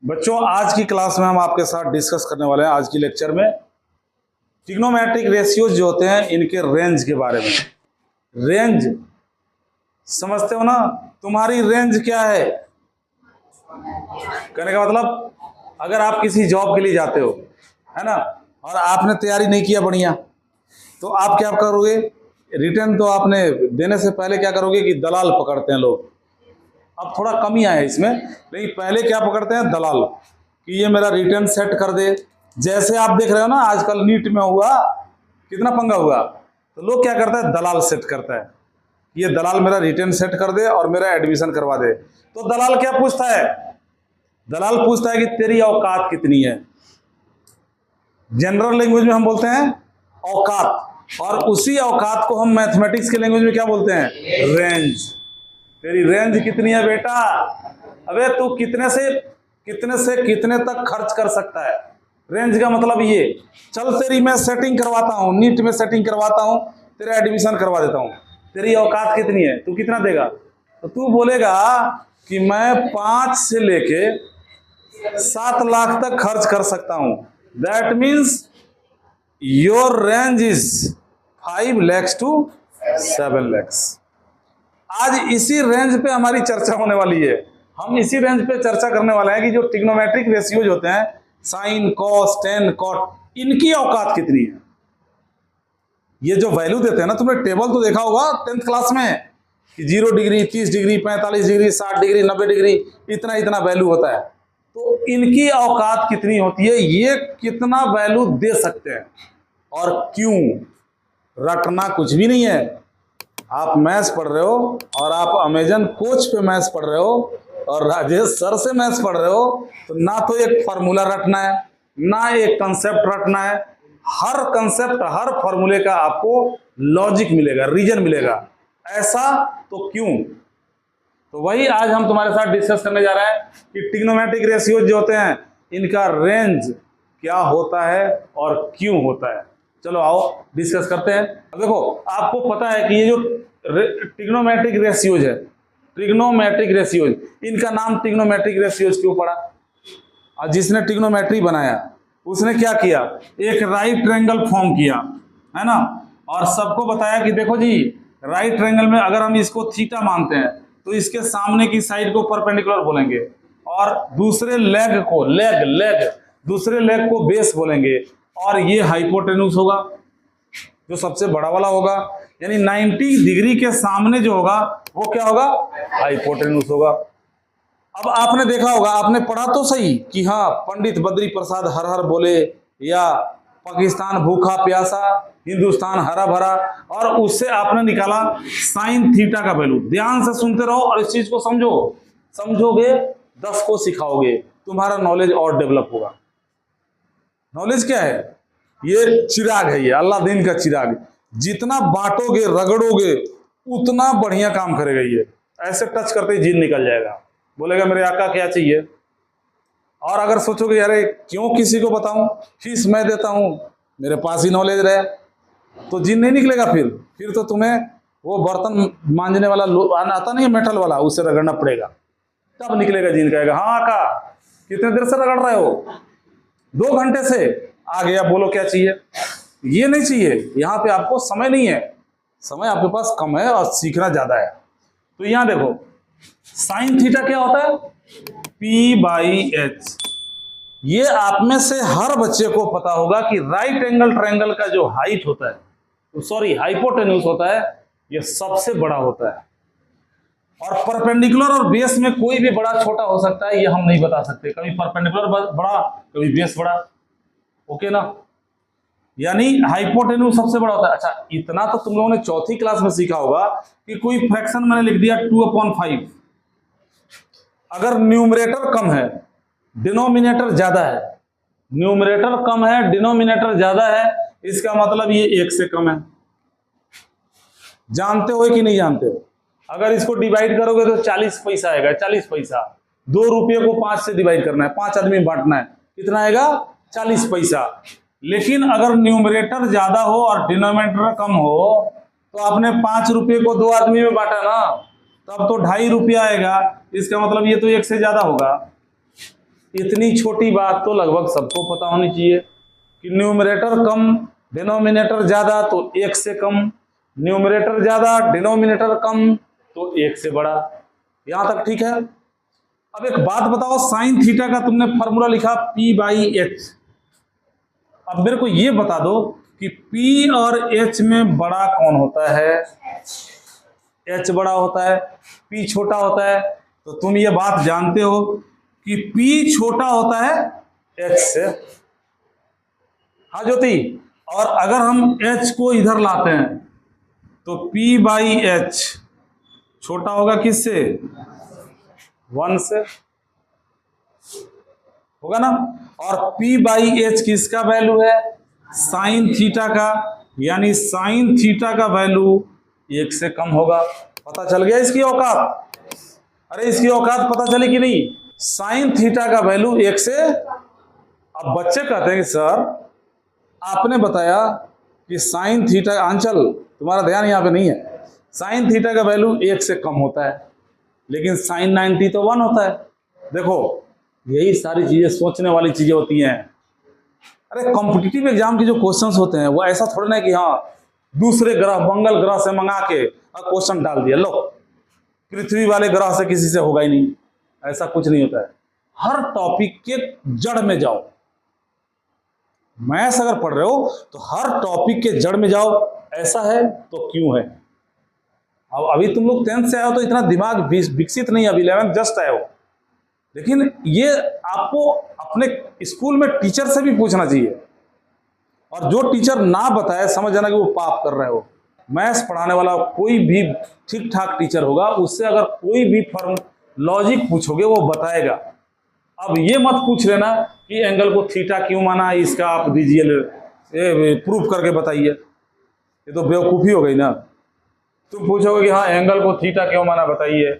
बच्चों, आज की क्लास में हम आपके साथ डिस्कस करने वाले हैं आज की लेक्चर में ट्रिग्नोमेट्रिक रेशियोज जो होते हैं इनके रेंज के बारे में। रेंज समझते हो ना? तुम्हारी रेंज क्या है? कहने का मतलब अगर आप किसी जॉब के लिए जाते हो, है ना, और आपने तैयारी नहीं किया बढ़िया, तो आप क्या करोगे? रिटर्न तो आपने देने से पहले क्या करोगे कि दलाल पकड़ते हैं लोग। अब थोड़ा कमी आया है इसमें, लेकिन पहले क्या पकड़ते हैं? दलाल, कि ये मेरा रिटर्न सेट कर दे। जैसे आप देख रहे हो ना आजकल नीट में हुआ कितना पंगा हुआ, तो लोग क्या करता है? दलाल सेट करता है। ये दलाल मेरा रिटर्न सेट कर दे और मेरा एडमिशन करवा दे। तो दलाल क्या पूछता है? दलाल पूछता है कि तेरी औकात कितनी है। जनरल लैंग्वेज में हम बोलते हैं औकात, और उसी औकात को हम मैथमेटिक्स के लैंग्वेज में क्या बोलते हैं? रेंज। तेरी रेंज कितनी है बेटा? अबे तू कितने से कितने तक खर्च कर सकता है? रेंज का मतलब ये, चल तेरी मैं सेटिंग करवाता हूँ, नीट में सेटिंग करवाता हूँ, तेरा एडमिशन करवा देता हूँ। तेरी औकात कितनी है? तू कितना देगा? तो तू बोलेगा कि मैं 5 से लेके 7 लाख तक खर्च कर सकता हूँ। That means your range is 5 lakhs to 7 lakhs। आज इसी रेंज पे हमारी चर्चा होने वाली है। हम इसी रेंज पे चर्चा करने वाले हैं कि जो ट्रिग्नोमेट्रिक रेशियोज होते हैं, साइन, कॉस, टेन, कॉट, इनकी औकात कितनी है। ये जो वैल्यू देते हैं ना, तुमने टेबल तो देखा होगा 10th क्लास में कि 0 degree, 30 degree, 45 degree, 60 degree, 90 degree, इतना इतना वैल्यू होता है। तो इनकी औकात कितनी होती है, ये कितना वैल्यू दे सकते हैं और क्यों। रटना कुछ भी नहीं है। आप मैथ्स पढ़ रहे हो और आप अमेजन कोच पे मैथ्स पढ़ रहे हो और राजेश सर से मैथ्स पढ़ रहे हो, तो ना तो एक फार्मूला रटना है, ना एक कंसेप्ट रटना है। हर कंसेप्ट, हर फार्मूले का आपको लॉजिक मिलेगा, रीजन मिलेगा। ऐसा तो क्यों? तो वही आज हम तुम्हारे साथ डिस्कस करने जा रहे हैं कि ट्रिग्नोमेट्रिक रेशियोज जो होते हैं इनका रेंज क्या होता है और क्यों होता है। चलो आओ डिस्कस करते हैं। अब देखो, आपको पता है कि ये जो ट्रिग्नोमेट्रिक रेशियोज है, ट्रिग्नोमेट्रिक रेशियोज, इनका नाम ट्रिग्नोमेट्रिक रेशियोज क्यों पड़ा? और जिसने ट्रिग्नोमेट्री बनाया उसने क्या किया? एक राइट ट्रायंगल फॉर्म किया, है ना, और सबको बताया कि देखो जी, राइट ट्रायंगल में अगर हम इसको थीटा मानते हैं तो इसके सामने की साइड को परपेंडिकुलर बोलेंगे, और दूसरे लेग को दूसरे लेग को बेस बोलेंगे, और ये हाइपोटेन्यूस होगा जो सबसे बड़ा वाला होगा। यानी 90 डिग्री के सामने जो होगा वो क्या होगा? हाइपोटेन्यूस होगा। अब आपने देखा होगा, आपने पढ़ा तो सही कि हाँ, पंडित बद्री प्रसाद हर हर बोले, या पाकिस्तान भूखा प्यासा, हिंदुस्तान हरा भरा, और उससे आपने निकाला साइन थीटा का वैल्यू। ध्यान से सुनते रहो और इस चीज को समझो। समझोगे 10 को सिखाओगे, तुम्हारा नॉलेज और डेवलप होगा। नॉलेज क्या है? ये चिराग है, ये अल्लादीन का चिराग। जितना बांटोगे, रगड़ोगे, उतना बढ़िया काम करेगा ये। ऐसे टच करते ही जीन निकल जाएगा, बोलेगा मेरे आका क्या चाहिए। और अगर सोचोगे यार क्यों किसी को बताऊं, फीस मैं देता हूं, मेरे पास ही नॉलेज रहे, तो जीन नहीं निकलेगा। फिर तो तुम्हें वो बर्तन मांजने वाला आता नहीं है, मेटल वाला, उससे रगड़ना पड़ेगा, तब निकलेगा जीन। कहेगा हाँ आका कितने देर से रगड़ रहे हो? 2 घंटे से। आ गया, बोलो क्या चाहिए। ये नहीं चाहिए, यहाँ पे आपको समय नहीं है, समय आपके पास कम है और सीखना ज्यादा है। तो यहाँ देखो, साइन थीटा क्या होता है? P/H। ये आप में से हर बच्चे को पता होगा कि राइट एंगल ट्रायंगल का जो हाइट होता है, सॉरी हाइपोटेन्यूस होता है, ये सबसे बड़ा होता है। और परपेंडिकुलर और बेस में कोई भी बड़ा छोटा हो सकता है, ये हम नहीं बता सकते। कभी परपेंडिकुलर बड़ा, कभी बेस बड़ा। ओके ना? यानी हाइपोटेन्यूस सबसे बड़ा होता है। अच्छा, इतना तो तुम लोगों ने चौथी क्लास में सीखा होगा कि कोई फ्रैक्शन मैंने लिख दिया 2/5, अगर न्यूमरेटर कम है, डिनोमिनेटर ज्यादा है, न्यूमरेटर कम है, डिनोमिनेटर ज्यादा है, इसका मतलब ये 1 से कम है। जानते हो कि नहीं जानते हो? अगर इसको डिवाइड करोगे तो 40 पैसा आएगा। 40 पैसा, 2 रुपये को 5 से डिवाइड करना है, 5 आदमी बांटना है, कितना आएगा? 40 पैसा। लेकिन अगर न्यूमरेटर ज्यादा हो और डिनोमिनेटर कम हो, तो आपने 5 रुपये को 2 आदमी में बांटा ना, तब तो 2.5 रुपया आएगा। इसका मतलब ये तो 1 से ज्यादा होगा। इतनी छोटी बात तो लगभग सबको पता होनी चाहिए कि न्यूमरेटर कम डिनोमिनेटर ज्यादा तो 1 से कम, न्यूमरेटर ज्यादा डिनोमिनेटर कम तो 1 से बड़ा। यहां तक ठीक है। अब एक बात बताओ, साइन थीटा का तुमने फॉर्मूला लिखा P/H। अब मेरे को ये बता दो कि P और H में बड़ा कौन होता है? H बड़ा होता है, P छोटा होता है। तो तुम ये बात जानते हो कि P छोटा होता है H से। हाँ ज्योति, और अगर हम H को इधर लाते हैं तो P/H छोटा होगा किससे? 1 से होगा ना। और P/H किसका वैल्यू है? साइन थीटा का, यानी साइन थीटा का वैल्यू 1 से कम होगा। पता चल गया इसकी औकात? अरे इसकी औकात पता चली कि नहीं? साइन थीटा का वैल्यू 1 से। अब बच्चे कहते हैं कि सर आपने बताया कि साइन थीटा, आंचल तुम्हारा ध्यान यहाँ पे नहीं है, साइन थीटा का वैल्यू 1 से कम होता है, लेकिन साइन 90 तो 1 होता है। देखो यही सारी चीजें सोचने वाली चीजें होती हैं। अरे कॉम्पिटिटिव एग्जाम के जो क्वेश्चंस होते हैं वो ऐसा थोड़ा ना कि हाँ दूसरे ग्रह मंगल ग्रह से मंगा के क्वेश्चन डाल दिया, लो पृथ्वी वाले ग्रह से किसी से होगा ही नहीं, ऐसा कुछ नहीं होता है। हर टॉपिक के जड़ में जाओ। मैथ्स अगर पढ़ रहे हो तो हर टॉपिक के जड़ में जाओ, ऐसा है तो क्यों है। अब अभी तुम लोग 10th से आए हो तो इतना दिमाग विकसित नहीं, अभी 11th जस्ट आए हो, लेकिन ये आपको अपने स्कूल में टीचर से भी पूछना चाहिए। और जो टीचर ना बताए समझ जाना कि वो पाप कर रहे हो। मैथ्स पढ़ाने वाला कोई भी ठीक ठाक टीचर होगा, उससे अगर कोई भी फॉर्म लॉजिक पूछोगे वो बताएगा। अब ये मत पूछ लेना कि एंगल को थीटा क्यों माना, इसका आप दीजिए प्रूफ करके बताइए, ये तो बेवकूफ़ी हो गई ना। तुम पूछोगे कि हाँ एंगल को थीटा क्यों माना बताइए,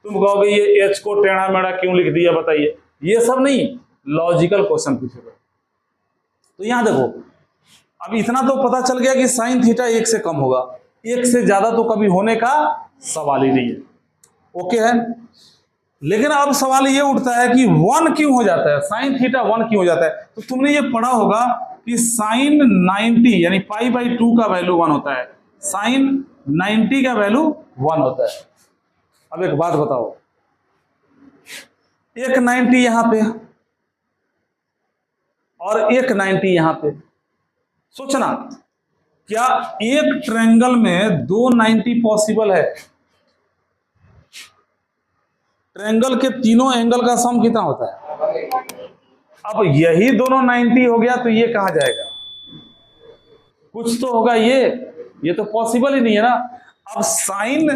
तुम कहोगे ये एच को टेढ़ा मेढ़ा क्यों लिख दिया बताइए, ये सब नहीं, लॉजिकल क्वेश्चन पूछोगे। तो यहां देखो, अब इतना तो पता चल गया कि साइन थीटा 1 से कम होगा, 1 से ज्यादा तो कभी होने का सवाल ही नहीं है। ओके है। लेकिन अब सवाल ये उठता है कि 1 क्यों हो जाता है, साइन थीटा 1 क्यों हो जाता है। तो तुमने ये पढ़ा होगा कि साइन 90 यानी π/2 का वैल्यू 1 होता है, साइन 90 का वैल्यू 1 होता है। अब एक बात बताओ, एक 90 यहां पे और एक 90 यहां पे, सोचना क्या एक ट्रायंगल में 2 90 पॉसिबल है? ट्रायंगल के तीनों एंगल का सम कितना होता है? अब यही दोनों 90 हो गया तो ये कहां जाएगा? कुछ तो होगा, ये तो पॉसिबल ही नहीं है ना। अब साइन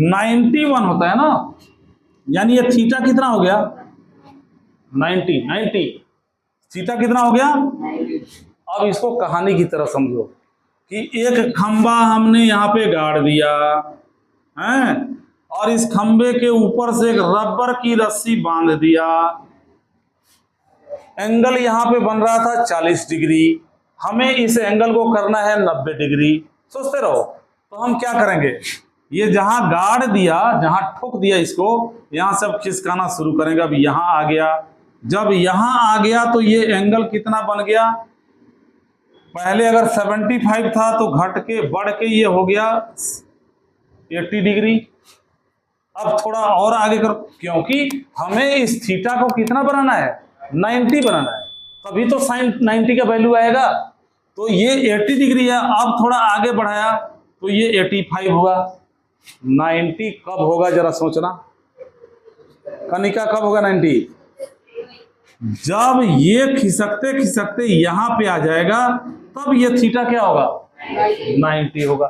91 होता है ना, यानी ये थीटा कितना हो गया? 90 थीटा कितना हो गया? अब इसको कहानी की तरह समझो कि एक खंबा हमने यहां पे गाड़ दिया है और इस खंबे के ऊपर से एक रबर की रस्सी बांध दिया। एंगल यहां पे बन रहा था 40 डिग्री, हमें इस एंगल को करना है 90 डिग्री। सोचते रहो। तो हम क्या करेंगे, ये जहां गाड़ दिया, जहां ठोक दिया इसको, यहां से अब खिसकाना शुरू करेंगे। अब यहां आ गया, जब यहां आ गया तो ये एंगल कितना बन गया? पहले अगर 75 था तो घट के बढ़ के ये हो गया 80 डिग्री। अब थोड़ा और आगे करो, क्योंकि हमें इस थीटा को कितना बनाना है? 90 बनाना है, तभी तो साइन 90 का वैल्यू आएगा। तो ये 80 डिग्री है, अब थोड़ा आगे बढ़ाया तो ये 85 हुआ। 90 कब होगा जरा सोचना, कनिका कब होगा 90? जब ये खिसकते खिसकते यहां पे आ जाएगा तब ये थीटा क्या होगा? 90 होगा।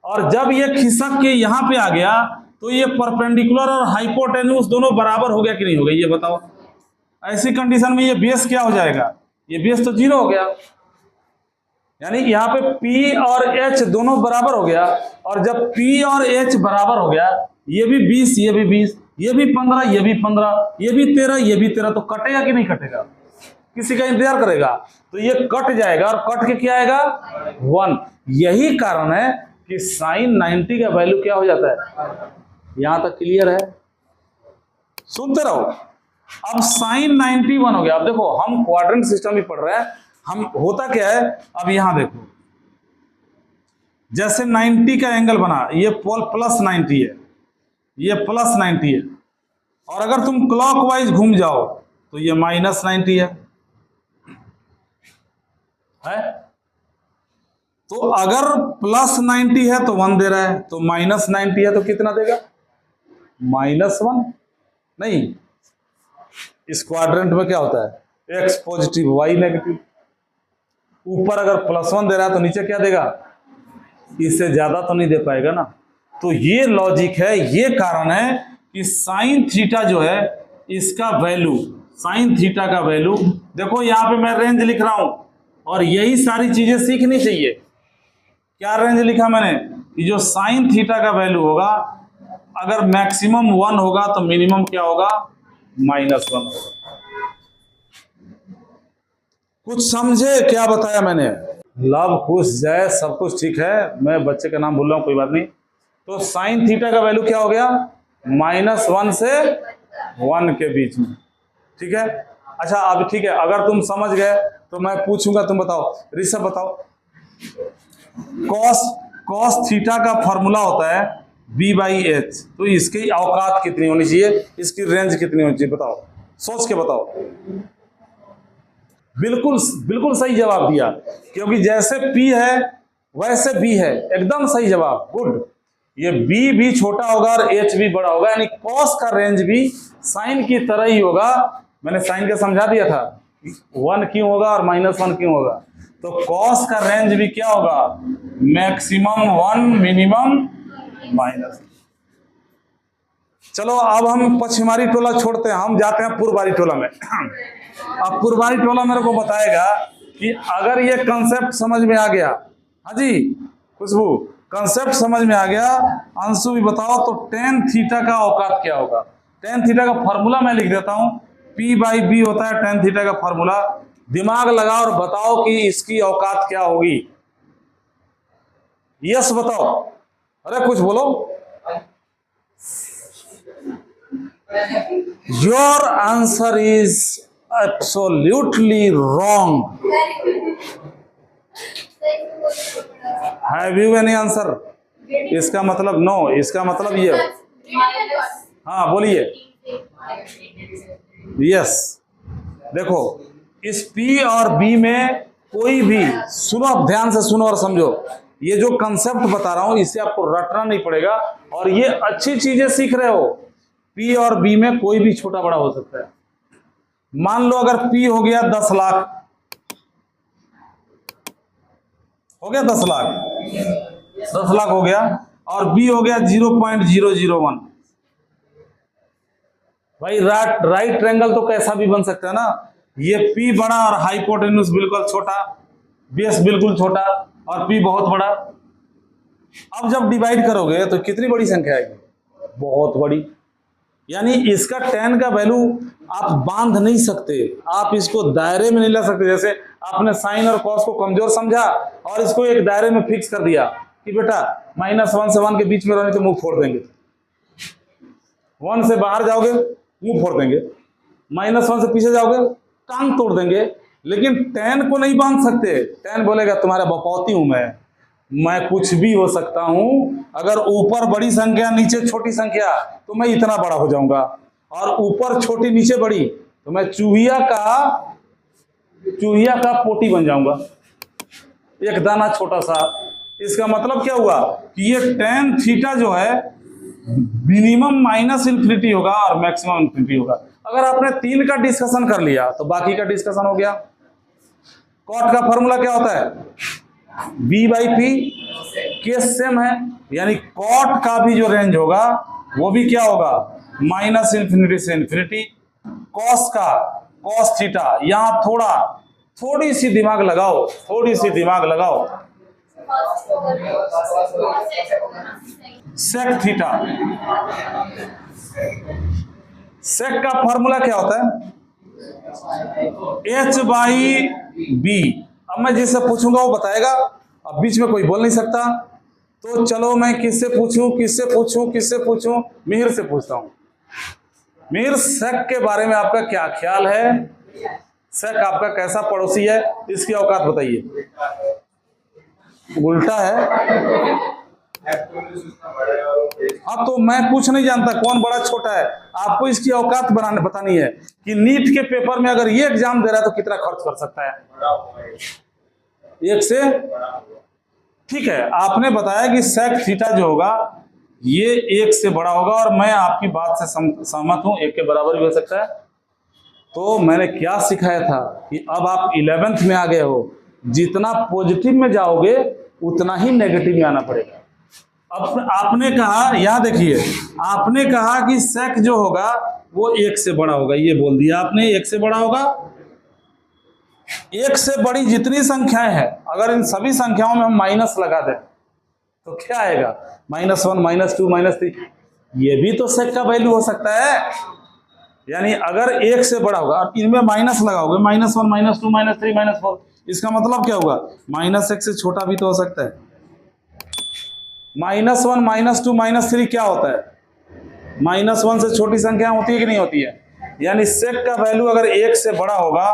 और जब ये खिसक के यहां पे आ गया तो ये परपेंडिकुलर और हाइपोटेन्यूज दोनों बराबर हो गया कि नहीं हो गया, ये बताओ। ऐसी कंडीशन में ये बेस क्या हो जाएगा? ये बेस तो 0 हो गया, यानी यहाँ पे P और H दोनों बराबर हो गया। और जब P और H बराबर हो गया, ये भी 20 ये भी 20, ये भी 15 ये भी 15, ये भी 13 ये भी 13, तो कटेगा कि नहीं कटेगा? किसी का इंतजार करेगा? तो ये कट जाएगा और कट के क्या आएगा? 1। यही कारण है कि साइन 90 का वैल्यू क्या हो जाता है। यहां तक क्लियर है? सुनते रहो। अब साइन 91 हो गया। अब देखो हम क्वाड्रेंट सिस्टम ही पढ़ रहे हैं, हम होता क्या है, अब यहां देखो जैसे 90 का एंगल बना, ये प्लस 90 है, ये प्लस 90 है, और अगर तुम क्लॉकवाइज घूम जाओ तो ये माइनस 90 है। तो अगर प्लस 90 है तो 1 दे रहा है, तो माइनस 90 है तो कितना देगा, -1। नहीं, इस क्वाड्रेंट में क्या होता है, x पॉजिटिव y नेगेटिव। ऊपर अगर +1 दे रहा है तो नीचे क्या देगा, इससे ज्यादा तो नहीं दे पाएगा ना। तो ये लॉजिक है, ये कारण है कि साइन थीटा जो है इसका वैल्यू, साइन थीटा का वैल्यू, देखो यहां पे मैं रेंज लिख रहा हूं और यही सारी चीजें सीखनी चाहिए। क्या रेंज लिखा मैंने, कि जो साइन थीटा का वैल्यू होगा अगर मैक्सिमम 1 होगा तो मिनिमम क्या होगा, -1 होगा। कुछ समझे क्या बताया मैंने? लव खुश जय सब कुछ ठीक है, मैं बच्चे का नाम भूल रहा हूं, कोई बात नहीं। तो साइन थीटा का वैल्यू क्या हो गया, -1 से 1 के बीच में, ठीक है। अच्छा अब ठीक है, अगर तुम समझ गए तो मैं पूछूंगा, तुम बताओ, ऋषभ बताओ, कॉस थीटा का फॉर्मूला होता है b/h, तो इसकी औकात कितनी होनी चाहिए, इसकी रेंज कितनी होनी चाहिए, बताओ, सोच के बताओ। बिल्कुल बिल्कुल सही जवाब दिया, क्योंकि जैसे p है वैसे b है, एकदम सही जवाब, गुड। ये b भी छोटा होगा और h भी बड़ा होगा, यानी cos का रेंज भी साइन की तरह ही होगा। मैंने साइन का समझा दिया था, 1 क्यों होगा और -1 क्यों होगा। तो cos का रेंज भी क्या होगा, मैक्सिमम 1 मिनिमम -। चलो अब हम पश्चिमारी टोला छोड़ते हैं, हम जाते हैं पूर्वारी टोला में। अब पूर्वारी टोला मेरे को बताएगा कि अगर ये कंसेप्ट समझ में आ गया, हाँ जी खुशबू, कंसेप्ट समझ में आ गया, अंशु भी बताओ, तो tan थीटा का औकात क्या होगा। tan थीटा का फॉर्मूला मैं लिख देता हूं, p/b होता है tan थीटा का फॉर्मूला। दिमाग लगाओ और बताओ कि इसकी औकात क्या होगी। यस बताओ, अरे कुछ बोलो। Your answer is absolutely wrong. Have you any answer? इसका मतलब नो, इसका मतलब ये, हाँ बोलिए। यस, देखो इस P और B में कोई भी, सुनो अब ध्यान से सुनो और समझो, ये जो कंसेप्ट बता रहा हूं इसे आपको रटना नहीं पड़ेगा, और ये अच्छी चीजें सीख रहे हो। P और B में कोई भी छोटा बड़ा हो सकता है। मान लो अगर P हो गया 10 लाख, हो गया 10 लाख, 10 लाख हो गया, और B हो गया 0.001। भाई राइट ट्रायंगल तो कैसा भी बन सकता है ना। ये P बड़ा और हाइपोटेन्यूज बिल्कुल छोटा, बेस बिल्कुल छोटा और P बहुत बड़ा। अब जब डिवाइड करोगे तो कितनी बड़ी संख्या आएगी, बहुत बड़ी। यानी इसका tan का वैल्यू आप बांध नहीं सकते, आप इसको दायरे में नहीं ला सकते। जैसे आपने साइन और कॉस को कमजोर समझा और इसको एक दायरे में फिक्स कर दिया कि बेटा -1 से 1 के बीच में रहे तो मुंह फोड़ देंगे, 1 से बाहर जाओगे मुंह फोड़ देंगे, -1 से पीछे जाओगे टांग तोड़ देंगे। लेकिन tan को नहीं बांध सकते। tan बोलेगा तुम्हारा बपौती हूं मैं कुछ भी हो सकता हूं। अगर ऊपर बड़ी संख्या नीचे छोटी संख्या तो मैं इतना बड़ा हो जाऊंगा, और ऊपर छोटी नीचे बड़ी तो मैं चूहिया का पोटी बन जाऊंगा, एक दाना छोटा सा। इसका मतलब क्या हुआ कि ये tan थीटा जो है मिनिमम -∞ होगा और मैक्सिमम ∞ होगा। अगर आपने 3 का डिस्कशन कर लिया तो बाकी का डिस्कशन हो गया। कॉट का फॉर्मूला क्या होता है, b/p, केस सेम है, यानी कॉट का भी जो रेंज होगा वो भी क्या होगा, -∞ से ∞। कॉस थीटा, यहां थोड़ी सी दिमाग लगाओ, थोड़ी सी दिमाग लगाओ। सेक थीटा, सेक का फॉर्मूला क्या होता है, h/b। अब मैं जिससे पूछूंगा वो बताएगा, अब बीच में कोई बोल नहीं सकता। तो चलो मैं किससे पूछूं, मिहिर से पूछता हूं। मीर सेक के बारे में आपका क्या ख्याल है? सेक आपका कैसा पड़ोसी है, इसकी औकात बताइए। उल्टा है। हाँ तो मैं कुछ नहीं जानता कौन बड़ा छोटा है, आपको इसकी औकात बतानी है कि नीट के पेपर में अगर ये एग्जाम दे रहा है तो कितना खर्च कर सकता है। एक से ठीक है, आपने बताया कि सेक थीटा जो होगा ये एक से बड़ा होगा, और मैं आपकी बात से सहमत हूं, एक के बराबर भी हो सकता है। तो मैंने क्या सिखाया था कि अब आप 11th में आ गए हो, जितना पॉजिटिव में जाओगे उतना ही नेगेटिव में आना पड़ेगा। अब आपने कहा, यहां देखिए, आपने कहा कि सेक जो होगा वो एक से बड़ा होगा, ये बोल दिया आपने, एक से बड़ा होगा। एक से बड़ी जितनी संख्याएं हैं, अगर इन सभी संख्याओं में हम माइनस लगा दें तो क्या आएगा? -1, -2, -3, ये भी तो सेक का वैल्यू हो सकता है। यानी अगर एक से बड़ा होगा, अब इनमें माइनस लगाओगे, -1, -2, -3, -4, इसका मतलब क्या होगा? -1 से छोटा भी तो हो सकता है। -1, -2, -3 क्या होता है? -1 से छोटी संख्या होती है कि नहीं होती है? यानी सेक का वैल्यू अगर एक से बड़ा होगा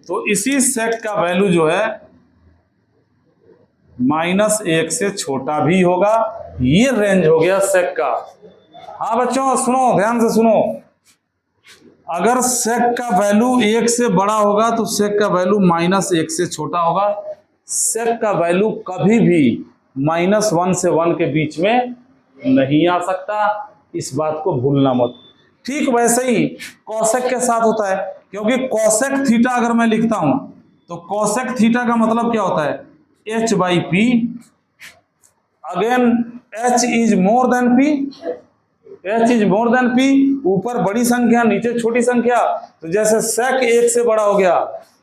तो इसी सेक का वैल्यू जो है -1 से छोटा भी होगा। ये रेंज हो गया सेक का। हाँ बच्चों सुनो, ध्यान से सुनो, अगर सेक का वैल्यू 1 से बड़ा होगा तो सेक का वैल्यू -1 से छोटा होगा। सेक का वैल्यू कभी भी -1 से 1 के बीच में नहीं आ सकता, इस बात को भूलना मत। ठीक वैसे ही कोसेक के साथ होता है, क्योंकि कोसेक थीटा अगर मैं लिखता हूं तो कोसेक थीटा का मतलब क्या होता है? h/p। Again h is more than p, h is more than p। ऊपर बड़ी संख्या नीचे छोटी संख्या, तो जैसे सेक 1 से बड़ा हो गया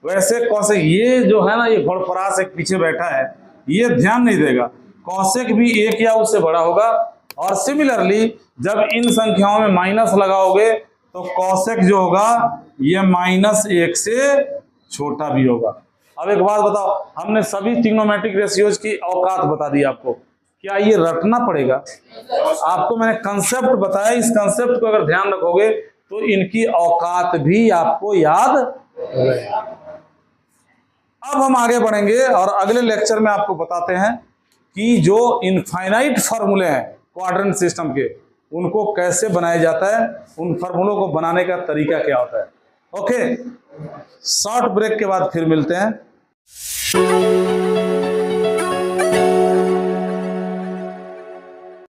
वैसे कोसेक, ये जो है ना, ये घोड़परास एक पीछे बैठा है, ये ध्यान नहीं देगा, कोसेक भी 1 या उससे बड़ा होगा। और सिमिलरली जब इन संख्याओं में माइनस लगाओगे तो कोसेक जो होगा ये -1 से छोटा भी होगा। अब एक बात बताओ, हमने सभी ट्रिग्नोमेट्रिक रेशियोज की औकात बता दी आपको, क्या ये रटना पड़ेगा? आपको मैंने कंसेप्ट बताया, इस कंसेप्ट को अगर ध्यान रखोगे तो इनकी औकात भी आपको याद रहेगा। अब हम आगे बढ़ेंगे और अगले लेक्चर में आपको बताते हैं कि जो इनफाइनाइट फार्मूले हैं क्वाड्रेंट सिस्टम के, उनको कैसे बनाया जाता है, उन फार्मूलों को बनाने का तरीका क्या होता है। ओके, शॉर्ट ब्रेक के बाद फिर मिलते हैं।